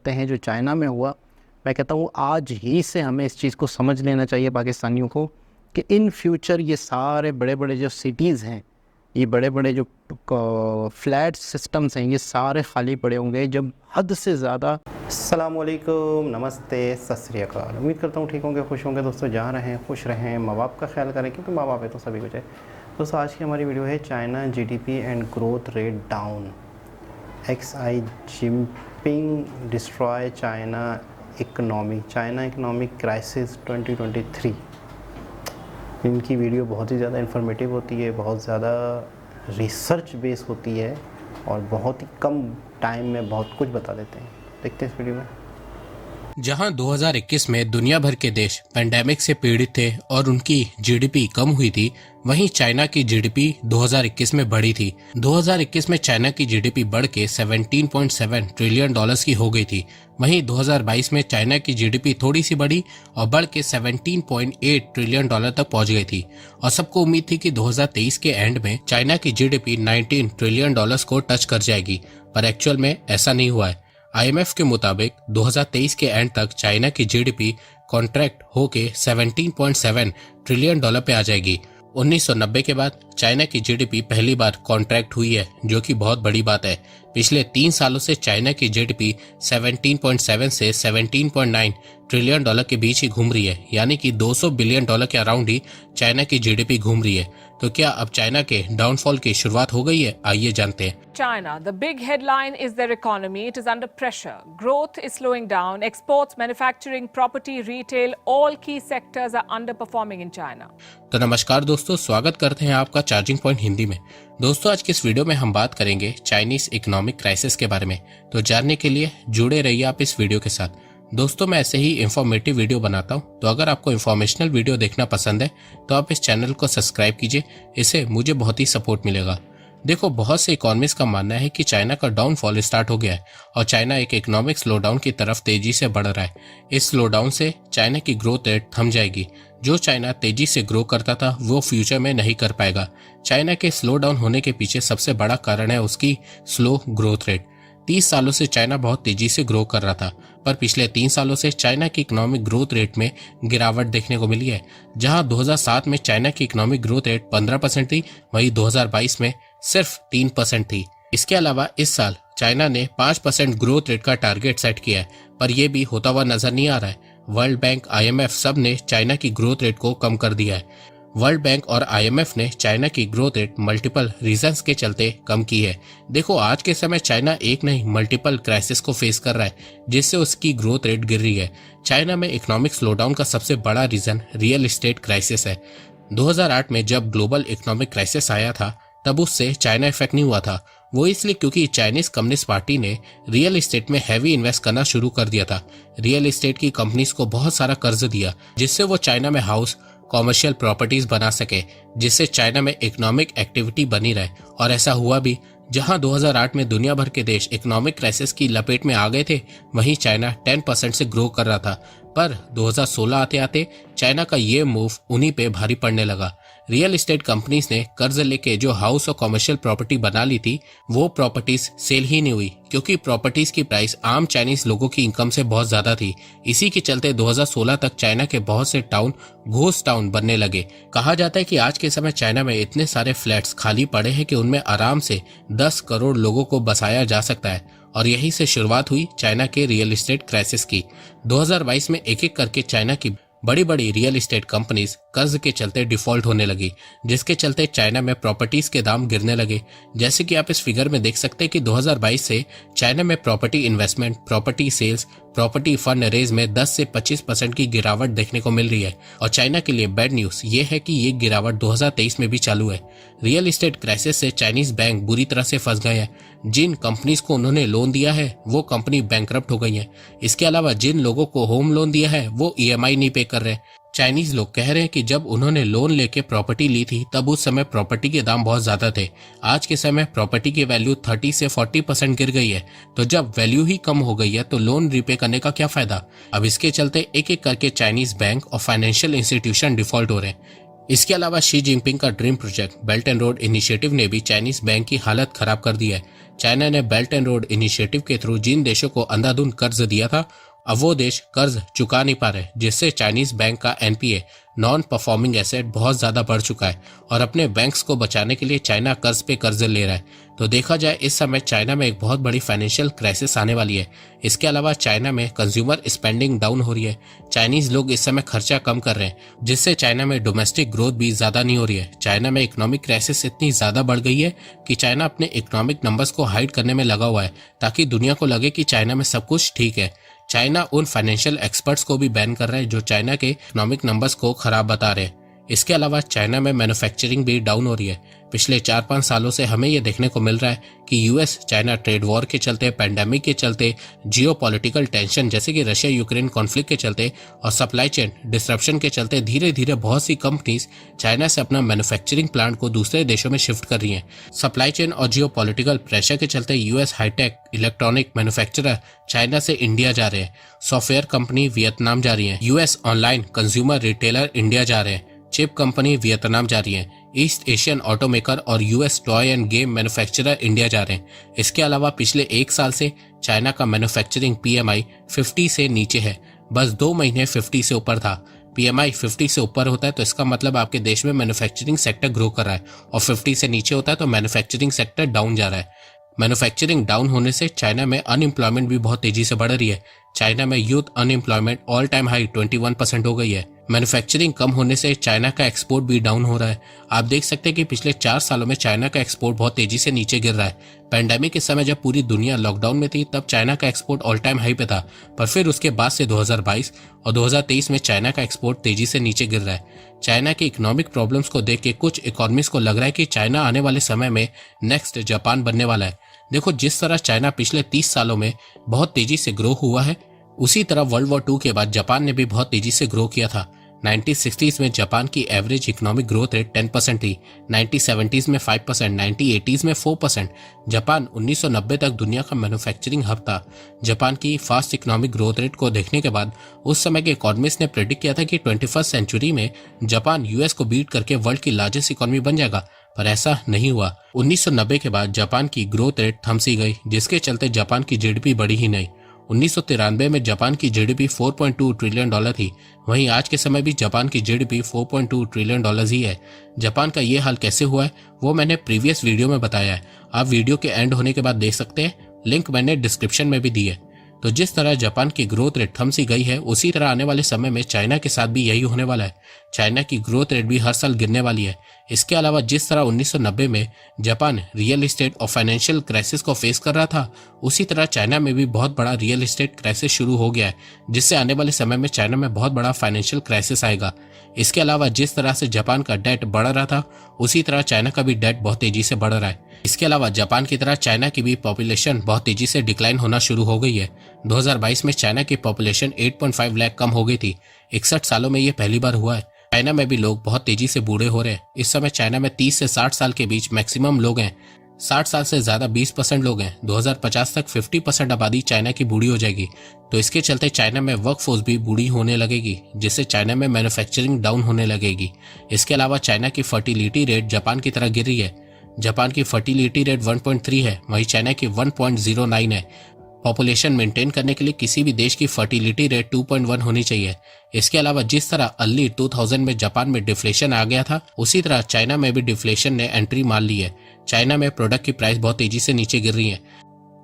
करते हैं जो चाइना में हुआ, मैं कहता हूँ आज ही से हमें इस चीज़ को समझ लेना चाहिए पाकिस्तानियों को कि इन फ्यूचर ये सारे बड़े बड़े जो सिटीज़ हैं, ये बड़े बड़े जो फ्लैट सिस्टम्स हैं, ये सारे खाली पड़े होंगे जब हद से ज़्यादा। अस्सलामुअलैकुम, नमस्ते, सत श्री अकाल। उम्मीद करता हूँ ठीक होंगे, खुश होंगे। दोस्तों जहाँ रहें खुश रहें, माँ बाप का ख्याल करें क्योंकि माँ बाप है तो सभी कुछ है। दोस्तों आज की हमारी वीडियो है China GDP and growth rate down, XI Jinping destroy China economic crisis 2023। इनकी वीडियो बहुत ही ज़्यादा इन्फॉर्मेटिव होती है, बहुत ज़्यादा रिसर्च बेस होती है और बहुत ही कम टाइम में बहुत कुछ बता देते हैं। देखते हैं इस वीडियो में। जहां 2021 में दुनिया भर के देश पेंडेमिक से पीड़ित थे और उनकी जीडीपी कम हुई थी, वहीं चाइना की जीडीपी 2021 में बढ़ी थी। 2021 में चाइना की जीडीपी बढ़ के 17.7 ट्रिलियन डॉलर्स की हो गई थी। वहीं 2022 में चाइना की जीडीपी थोड़ी सी बढ़ी और बढ़ के 17.8 ट्रिलियन डॉलर तक पहुंच गई थी और सबको उम्मीद थी कि 2023 के एंड में चाइना की जीडीपी 19 ट्रिलियन डॉलर्स को टच कर जाएगी, पर एक्चुअल में ऐसा नहीं हुआ है। IMF के मुताबिक 2023 के एंड तक चाइना की जीडीपी कॉन्ट्रैक्ट होके 17.7 ट्रिलियन डॉलर पे आ जाएगी। 1990 के बाद चाइना की जीडीपी पहली बार कॉन्ट्रैक्ट हुई है, जो कि बहुत बड़ी बात है। पिछले 3 सालों से चाइना की जीडीपी 17.7 से 17.9 ट्रिलियन डॉलर के बीच ही घूम रही है, यानी कि 200 बिलियन डॉलर के अराउंड ही चाइना की जीडीपी घूम रही है। तो क्या अब चाइना के डाउनफॉल की शुरुआत हो गई है? आइए जानते हैं। China, the big headline is their economy. It is under pressure. Growth is slowing down. Exports, manufacturing, property, retail, all key sectors are underperforming in China. तो नमस्कार दोस्तों, स्वागत करते हैं आपका चार्जिंग पॉइंट हिंदी में। दोस्तों आज की इस वीडियो में हम बात करेंगे चाइनीज इकोनॉमिक क्राइसिस के बारे में, तो जानने के लिए जुड़े रहिए आप इस वीडियो के साथ। दोस्तों मैं ऐसे ही इंफॉर्मेटिव वीडियो बनाता हूं, तो अगर आपको इंफॉर्मेशनल वीडियो देखना पसंद है तो आप इस चैनल को सब्सक्राइब कीजिए, इससे मुझे बहुत ही सपोर्ट मिलेगा। देखो, बहुत से इकोनॉमिस्ट का मानना है कि चाइना का डाउनफॉल स्टार्ट हो गया है और चाइना एक इकोनॉमिक स्लोडाउन की तरफ तेजी से बढ़ रहा है। इस स्लोडाउन से चाइना की ग्रोथ रेट थम जाएगी। जो चाइना तेजी से ग्रो करता था वो फ्यूचर में नहीं कर पाएगा। चाइना के स्लो डाउन होने के पीछे सबसे बड़ा कारण है उसकी स्लो ग्रोथ रेट। 30 सालों से चाइना बहुत तेजी से ग्रो कर रहा था, पर पिछले 3 सालों से चाइना की इकोनॉमिक ग्रोथ रेट में गिरावट देखने को मिली है। जहां 2007 में चाइना की इकोनॉमिक ग्रोथ रेट 15% थी, वहीं 2022 में सिर्फ 3% थी। इसके अलावा इस साल चाइना ने 5% ग्रोथ रेट का टारगेट सेट किया है, पर यह भी होता हुआ नजर नहीं आ रहा है। वर्ल्ड बैंक, IMF सब ने चाइना की ग्रोथ रेट को कम कर दिया है। वर्ल्ड बैंक और IMF ने चाइना की ग्रोथ रेट मल्टीपल रीजंस के चलते कम की है। देखो, आज के समय चाइना एक नहीं मल्टीपल क्राइसिस को फेस कर रहा है, जिससे उसकी ग्रोथ रेट गिर रही है। चाइना में इकोनॉमिक स्लोडाउन का सबसे बड़ा रीजन रियल एस्टेट क्राइसिस है। 2008 में जब ग्लोबल इकोनॉमिक क्राइसिस आया था तब उससे चाइना इफेक्ट नहीं हुआ था। वो इसलिए क्योंकि चाइनीज कम्युनिस्ट पार्टी ने रियल एस्टेट में हैवी इन्वेस्ट करना शुरू कर दिया था। रियल एस्टेट की कंपनीज को बहुत सारा कर्ज दिया, जिससे वो चाइना में हाउस, कॉमर्शियल प्रॉपर्टीज बना सके, जिससे चाइना में इकोनॉमिक एक्टिविटी बनी रहे। और ऐसा हुआ भी। जहां 2008 में दुनिया भर के देश इकोनॉमिक क्राइसिस की लपेट में आ गए थे, वहीं चाइना 10% से ग्रो कर रहा था। पर 2016 आते आते चाइना का ये मूव उन्हीं पे भारी पड़ने लगा। रियल एस्टेट कंपनीज ने कर्ज लेके जो हाउस और कमर्शियल प्रॉपर्टी बना ली थी, वो प्रॉपर्टीज सेल ही नहीं हुई, क्योंकि प्रॉपर्टीज की प्राइस आम चाइनीज लोगों की इनकम से बहुत ज्यादा थी। इसी के चलते 2016 तक चाइना के बहुत से टाउन घोस्ट टाउन बनने लगे। कहा जाता है कि आज के समय चाइना में इतने सारे फ्लैट्स खाली पड़े हैं कि उनमें आराम से 10 करोड़ लोगों को बसाया जा सकता है। और यहीं से शुरुआत हुई चाइना के रियल एस्टेट क्राइसिस की। 2022 में एक एक करके चाइना की बड़ी बड़ी रियल एस्टेट कंपनीज कर्ज के चलते डिफॉल्ट होने लगी, जिसके चलते चाइना में प्रॉपर्टीज के दाम गिरने लगे। जैसे कि आप इस फिगर में देख सकते हैं कि 2022 से चाइना में property investment, property sales, property fund raise में 10 से 25% की गिरावट देखने को मिल रही है। और चाइना के लिए बैड न्यूज ये है कि ये गिरावट 2023 में भी चालू है। रियल एस्टेट क्राइसिस से चाइनीज बैंक बुरी तरह से फंस गए हैं। जिन कंपनीज को उन्होंने लोन दिया है वो कंपनी बैंकरप्ट हो गई है। इसके अलावा जिन लोगों को होम लोन दिया है वो EMI नहीं पे कर रहे। चाइनीज लोग कह रहे हैं कि जब उन्होंने लोन लेके प्रॉपर्टी ली थी तब उस समय प्रॉपर्टी के दाम बहुत ज्यादा थे। आज के समय प्रॉपर्टी की वैल्यू 30 से 40% गिर गई है। तो जब वैल्यू ही कम हो गई है तो लोन रिपे करने का क्या फायदा। अब इसके चलते एक एक करके चाइनीज बैंक और फाइनेंशियल इंस्टीट्यूशन डिफॉल्ट हो रहे हैं। इसके अलावा शी जिनपिंग का dream project belt and road initiative ने भी चाइनीज बैंक की हालत खराब कर दी है। चाइना ने बेल्ट एंड रोड इनिशिएटिव के थ्रू जिन देशों को अंधाधुंध कर्ज दिया था, अब वो देश कर्ज चुका नहीं पा रहे, जिससे चाइनीज बैंक का एनपीए नॉन परफॉर्मिंग एसेट बहुत ज्यादा बढ़ चुका है और अपने बैंक्स को बचाने के लिए चाइना कर्ज पे कर्ज ले रहा है। तो देखा जाए इस समय चाइना में एक बहुत बड़ी फाइनेंशियल क्राइसिस आने वाली है। इसके अलावा चाइना में कंज्यूमर स्पेंडिंग डाउन हो रही है, चाइनीज लोग इस समय खर्चा कम कर रहे हैं, जिससे चाइना में डोमेस्टिक ग्रोथ भी ज्यादा नहीं हो रही है। चाइना में इकोनॉमिक क्राइसिस इतनी ज्यादा बढ़ गई है कि चाइना अपने इकोनॉमिक नंबर्स को हाइड करने में लगा हुआ है ताकि दुनिया को लगे कि चाइना में सब कुछ ठीक है। चाइना उन फाइनेंशियल एक्सपर्ट्स को भी बैन कर रहा है जो चाइना के इकोनॉमिक नंबर्स को खराब बता रहे हैं। इसके अलावा चाइना में मैन्युफैक्चरिंग भी डाउन हो रही है। पिछले 4-5 सालों से हमें यह देखने को मिल रहा है कि यूएस चाइना ट्रेड वॉर के चलते, पैंडेमिक के चलते, जियोपॉलिटिकल टेंशन जैसे कि रशिया यूक्रेन कॉन्फ्लिक्ट के चलते और सप्लाई चेन डिसरप्शन के चलते धीरे धीरे बहुत सी कंपनीज चाइना से अपना मैन्युफैक्चरिंग प्लांट को दूसरे देशों में शिफ्ट कर रही हैं। सप्लाई चेन और जियोपॉलिटिकल प्रेशर के चलते US high tech electronic manufacturer China से इंडिया जा रहे हैं, सॉफ्टवेयर कंपनी वियतनाम जा रही है, US online consumer retailer India जा रहे हैं, चिप कंपनी वियतनाम जा रही है, ईस्ट एशियन ऑटोमेकर और US toy and game manufacturer India जा रहे हैं। इसके अलावा पिछले 1 साल से चाइना का मैन्युफैक्चरिंग पीएमआई 50 से नीचे है, बस 2 महीने 50 से ऊपर था। पीएमआई 50 से ऊपर होता है तो इसका मतलब आपके देश में मैन्युफैक्चरिंग सेक्टर ग्रो कर रहा है, और 50 से नीचे होता है तो मैन्युफैक्चरिंग सेक्टर डाउन जा रहा है। मैन्युफैक्चरिंग डाउन होने से चाइना में अनएम्प्लॉयमेंट भी बहुत तेजी से बढ़ रही है। चाइना में youth unemployment all time high 21% हो गई है। मैन्युफैक्चरिंग कम होने से चाइना का एक्सपोर्ट भी डाउन हो रहा है। आप देख सकते हैं कि पिछले 4 सालों में चाइना का एक्सपोर्ट बहुत तेजी से नीचे गिर रहा है। पैंडेमिक के समय जब पूरी दुनिया लॉकडाउन में थी तब चाइना का एक्सपोर्ट ऑल टाइम हाई पे था, पर फिर उसके बाद से 2022 और 2023 में चाइना का एक्सपोर्ट तेजी से नीचे गिर रहा है। चाइना की इकोनॉमिक प्रॉब्लम्स को देख के कुछ इकोनॉमिस्ट को लग रहा है कि चाइना आने वाले समय में नेक्स्ट जापान बनने वाला है। देखो, जिस तरह चाइना पिछले 30 सालों में बहुत तेजी से ग्रो हुआ है, उसी तरह वर्ल्ड वॉर 2 के बाद जापान ने भी बहुत तेजी से ग्रो किया था। 1960s में जापान की एवरेज इकोनॉमिक ग्रोथ रेट 10% थी, 1970s में 5%, 1980s में 4%। जापान 1990 तक दुनिया का मैन्युफैक्चरिंग हब था। जापान की फास्ट इकोनॉमिक ग्रोथ रेट को देखने के बाद उस समय के इकोनॉमिस्ट ने प्रेडिक्ट किया था कि 21st सेंचुरी में जापान यूएस को बीट करके वर्ल्ड की लार्जेस्ट इकोनॉमी बन जाएगा, पर ऐसा नहीं हुआ। 1990 के बाद जापान की ग्रोथ रेट थम सी गई, जिसके चलते जापान की जीडीपी बढ़ी ही नहीं। 1993 में जापान की जीडीपी $4.2 ट्रिलियन थी। वहीं आज के समय भी जापान की जीडीपी $4.2 ट्रिलियन ही है। जापान का ये हाल कैसे हुआ है वो मैंने प्रीवियस वीडियो में बताया है, आप वीडियो के एंड होने के बाद देख सकते हैं, लिंक मैंने डिस्क्रिप्शन में भी दी है। तो जिस तरह जापान की ग्रोथ रेट थम सी गई है, उसी तरह आने वाले समय में चाइना के साथ भी यही होने वाला है। चाइना की ग्रोथ रेट भी हर साल गिरने वाली है। इसके अलावा जिस तरह 1990 में जापान रियल एस्टेट और फाइनेंशियल क्राइसिस को फेस कर रहा था, उसी तरह चाइना में भी बहुत बड़ा रियल एस्टेट क्राइसिस शुरू हो गया है, जिससे आने वाले समय में चाइना में बहुत बड़ा फाइनेंशियल क्राइसिस आएगा। इसके अलावा जिस तरह से जापान का डेट बढ़ रहा था, उसी तरह चाइना का भी डेट बहुत तेजी से बढ़ रहा है। इसके अलावा जापान की तरह चाइना की भी पॉपुलेशन बहुत तेजी से डिक्लाइन होना शुरू हो गई है। 2022 में चाइना की पॉपुलेशन 8.5 लाख कम हो गई थी। 61 सालों में ये पहली बार हुआ है। चाइना में भी लोग बहुत तेजी से बूढ़े हो रहे हैं। इस समय चाइना में 30 से 60 साल के बीच मैक्सिमम लोग हैं। 60 साल से ज्यादा 20% लोग हैं। 2050 तक 50% आबादी चाइना की बूढ़ी हो जाएगी। तो इसके चलते चाइना में वर्कफोर्स भी बूढ़ी होने लगेगी, जिससे चाइना में मैन्युफैक्चरिंग डाउन होने लगेगी। इसके अलावा चाइना की फर्टिलिटी रेट जापान की तरह गिर रही है। जापान की फर्टिलिटी रेट 1.3 है, वहीं चाइना की 1.09 है। पॉपुलेशन मेंटेन करने के लिए किसी भी देश की फर्टिलिटी रेट 2.1 होनी चाहिए। इसके अलावा जिस तरह अर्ली 2000 में जापान में डिफ्लेशन आ गया था, उसी तरह चाइना में भी डिफ्लेशन ने एंट्री मार ली है। चाइना में प्रोडक्ट की प्राइस बहुत तेजी से नीचे गिर रही है।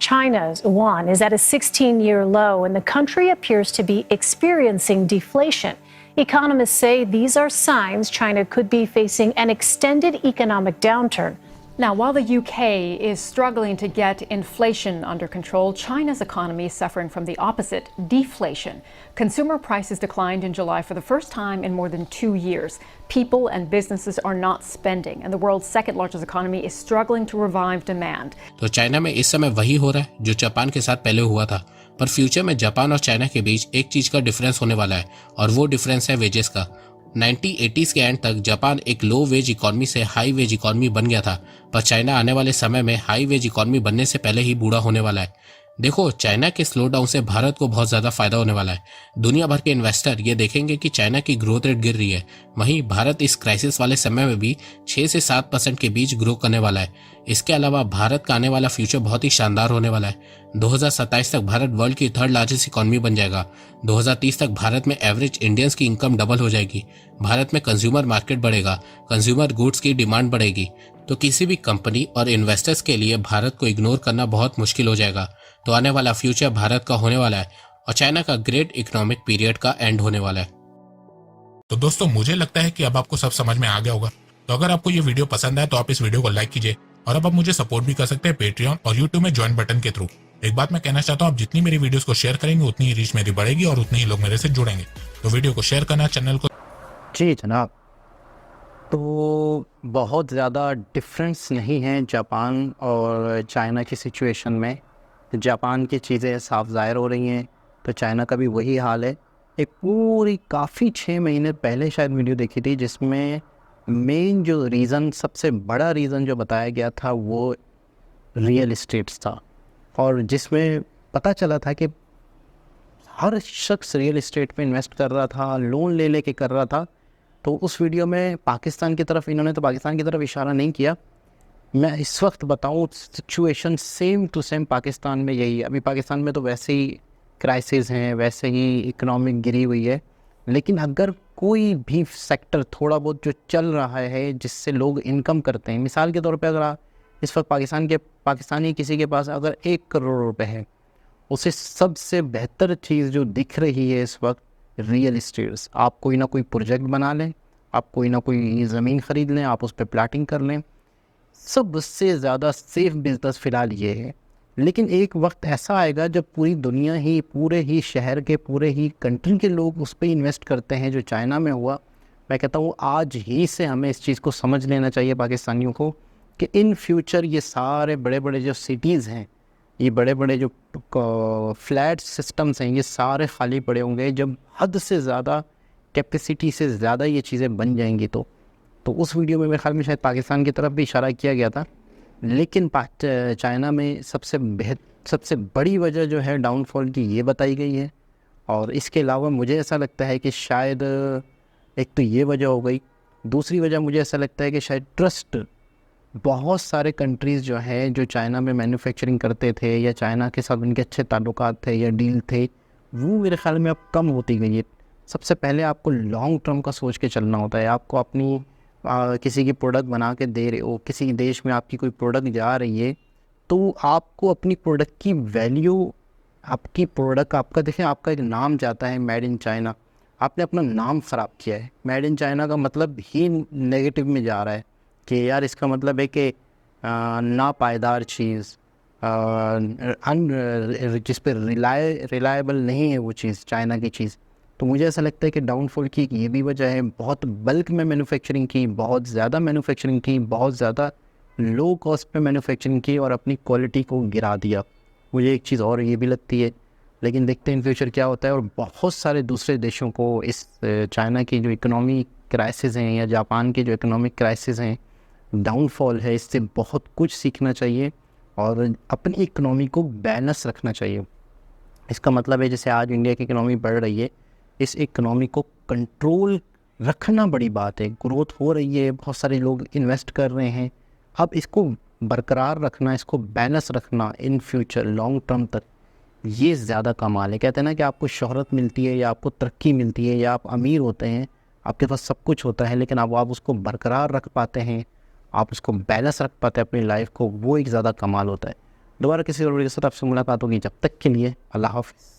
China's yuan is at a 16-year low and the country appears to be experiencing deflation. Economists say these are signs China could be facing an extended economic downturn. Now, while the UK is struggling to get inflation under control, China's economy is suffering from the opposite, deflation. Consumer prices declined in July for the first time in more than 2 years. People and businesses are not spending, and the world's second largest economy is struggling to revive demand. तो China में इस समय वही हो रहा है जो Japan के साथ पहले हुआ था, पर फ्यूचर में जापान और चाइना के बीच एक चीज का डिफरेंस होने वाला है, और वो डिफरेंस है वेजेस का। 1980s के एंड तक जापान एक लो वेज इकोनॉमी से हाई वेज इकोनॉमी बन गया था, पर चाइना आने वाले समय में हाई वेज इकोनॉमी बनने से पहले ही बूढ़ा होने वाला है। देखो, चाइना के स्लो डाउन से भारत को बहुत ज्यादा फायदा होने वाला है। दुनिया भर के इन्वेस्टर ये देखेंगे कि चाइना की ग्रोथ रेट गिर रही है, वहीं भारत इस क्राइसिस वाले समय में भी 6 से 7% के बीच ग्रो करने वाला है। इसके अलावा भारत का आने वाला फ्यूचर बहुत ही शानदार होने वाला है। 2027 तक भारत वर्ल्ड की 3rd लार्जेस्ट इकोनॉमी बन जाएगा। 2030 तक भारत में एवरेज इंडियंस की इनकम डबल हो जाएगी। भारत में कंज्यूमर मार्केट बढ़ेगा, कंज्यूमर गुड्स की डिमांड बढ़ेगी। तो किसी भी कंपनी और इन्वेस्टर्स के लिए भारत को इग्नोर करना बहुत मुश्किल हो जाएगा। तो आने वाला फ्यूचर भारत का होने वाला है और चाइना का ग्रेट इकोनॉमिक पीरियड का एंड होने वाला है। तो दोस्तों, मुझे लगता है कि अब आपको सब समझ में आ गया होगा। तो अगर आपको ये वीडियो पसंद आए तो आप इस वीडियो को लाइक कीजिए, और अब आप मुझे सपोर्ट भी कर सकते हैं पेट्रियन और यूट्यूब में ज्वाइन बटन के थ्रू। एक बात मैं कहना चाहता हूँ, आप जितनी मेरी वीडियोस को शेयर करेंगे उतनी ही रीच मेरी बढ़ेगी और उतने ही लोग मेरे से जुड़ेंगे। तो वीडियो को शेयर करना, चैनल को। जी जनाब, तो बहुत ज़्यादा डिफरेंस नहीं है जापान और चाइना की सिचुएशन में। जापान की चीज़ें साफ ज़ाहिर हो रही हैं, तो चाइना का भी वही हाल है। एक पूरी काफ़ी 6 महीने पहले शायद वीडियो देखी थी जिसमें मेन जो रीज़न, सबसे बड़ा रीज़न जो बताया गया था वो रियल इस्टेट्स था, और जिसमें पता चला था कि हर शख्स रियल इस्टेट पे इन्वेस्ट कर रहा था, लोन ले लेके कर रहा था। तो उस वीडियो में पाकिस्तान की तरफ, इन्होंने तो पाकिस्तान की तरफ इशारा नहीं किया। मैं इस वक्त बताऊं, situation same to same Pakistan में यही है। अभी पाकिस्तान में तो वैसे ही क्राइसिस हैं, वैसे ही इकोनॉमिक गिरी हुई है, लेकिन अगर कोई भी सेक्टर थोड़ा बहुत जो चल रहा है जिससे लोग इनकम करते हैं, मिसाल के तौर पे अगर आप इस वक्त पाकिस्तानी किसी के पास अगर 1 करोड़ रुपए है, उसे सबसे बेहतर चीज़ जो दिख रही है इस वक्त रियल इस्टेट्स। आप कोई ना कोई प्रोजेक्ट बना लें, आप कोई ना कोई ज़मीन ख़रीद लें, आप उस पर प्लाटिंग कर लें, सबसे ज़्यादा सेफ बिजनेस फ़िलहाल ये है। लेकिन एक वक्त ऐसा आएगा जब पूरी दुनिया ही, पूरे ही शहर के, पूरे ही कंट्री के लोग उस पर इन्वेस्ट करते हैं, जो चाइना में हुआ। मैं कहता हूँ आज ही से हमें इस चीज़ को समझ लेना चाहिए पाकिस्तानियों को कि इन फ्यूचर ये सारे बड़े बड़े जो सिटीज़ हैं, ये बड़े बड़े जो फ्लैट सिस्टम्स हैं, ये सारे खाली पड़े होंगे जब हद से ज़्यादा कैपेसिटी से ज़्यादा ये चीज़ें बन जाएंगी। तो उस वीडियो में मेरे ख्याल में शायद पाकिस्तान की तरफ भी इशारा किया गया था। लेकिन चाइना में सबसे बड़ी वजह जो है डाउनफॉल की ये बताई गई है। और इसके अलावा मुझे ऐसा लगता है कि शायद एक तो ये वजह हो गई, दूसरी वजह मुझे ऐसा लगता है कि शायद ट्रस्ट, बहुत सारे कंट्रीज़ जो हैं जो चाइना में मैन्युफैक्चरिंग करते थे या चाइना के साथ उनके अच्छे ताल्लुकात थे या डील थे, वो मेरे ख्याल में अब कम होती गई है। सबसे पहले आपको लॉन्ग टर्म का सोच के चलना होता है। आपको अपनी किसी की प्रोडक्ट बना के दे रहे हो, किसी देश में आपकी कोई प्रोडक्ट जा रही है, तो आपको अपनी प्रोडक्ट की वैल्यू, आपकी प्रोडक्ट, आपका देखें, आपका एक नाम जाता है मेड इन चाइना, आपने अपना नाम ख़राब किया है। मेड इन चाइना का मतलब ही नेगेटिव में जा रहा है कि यार इसका मतलब है कि नापायदार चीज़, जिस पर रिलायबल नहीं है वो चीज़, चाइना की चीज़। तो मुझे ऐसा लगता है कि डाउनफॉल की ये भी वजह है। बहुत बल्क में मैन्युफैक्चरिंग की, बहुत ज़्यादा मैन्युफैक्चरिंग की, बहुत ज़्यादा लो कॉस्ट पे मैन्युफैक्चरिंग की और अपनी क्वालिटी को गिरा दिया। मुझे एक चीज़ और ये भी लगती है, लेकिन देखते हैं इन फ्यूचर क्या होता है। और बहुत सारे दूसरे देशों को इस चाइना की जो इकोनॉमी क्राइसिस हैं या जापान की जो इकोनॉमिक क्राइसिस हैं, डाउनफॉल है, इससे बहुत कुछ सीखना चाहिए और अपनी इकोनॉमी को बैलेंस रखना चाहिए। इसका मतलब है जैसे आज इंडिया की इकोनॉमी बढ़ रही है, इस इकोनॉमी को कंट्रोल रखना बड़ी बात है। ग्रोथ हो रही है, बहुत सारे लोग इन्वेस्ट कर रहे हैं, अब इसको बरकरार रखना, इसको बैलेंस रखना इन फ्यूचर लॉन्ग टर्म तक, ये ज़्यादा कमाल है। कहते हैं ना कि आपको शोहरत मिलती है या आपको तरक्की मिलती है या आप अमीर होते हैं, आपके पास सब कुछ होता है, लेकिन अब आप उसको बरकरार रख पाते हैं, आप उसको बैलेंस रख पाते हैं अपनी लाइफ को, वो एक ज़्यादा कमाल होता है। दोबारा किसी और वीडियो के साथ आपसे मुलाकात होगी, जब तक के लिए अल्लाह हाफ़िज़।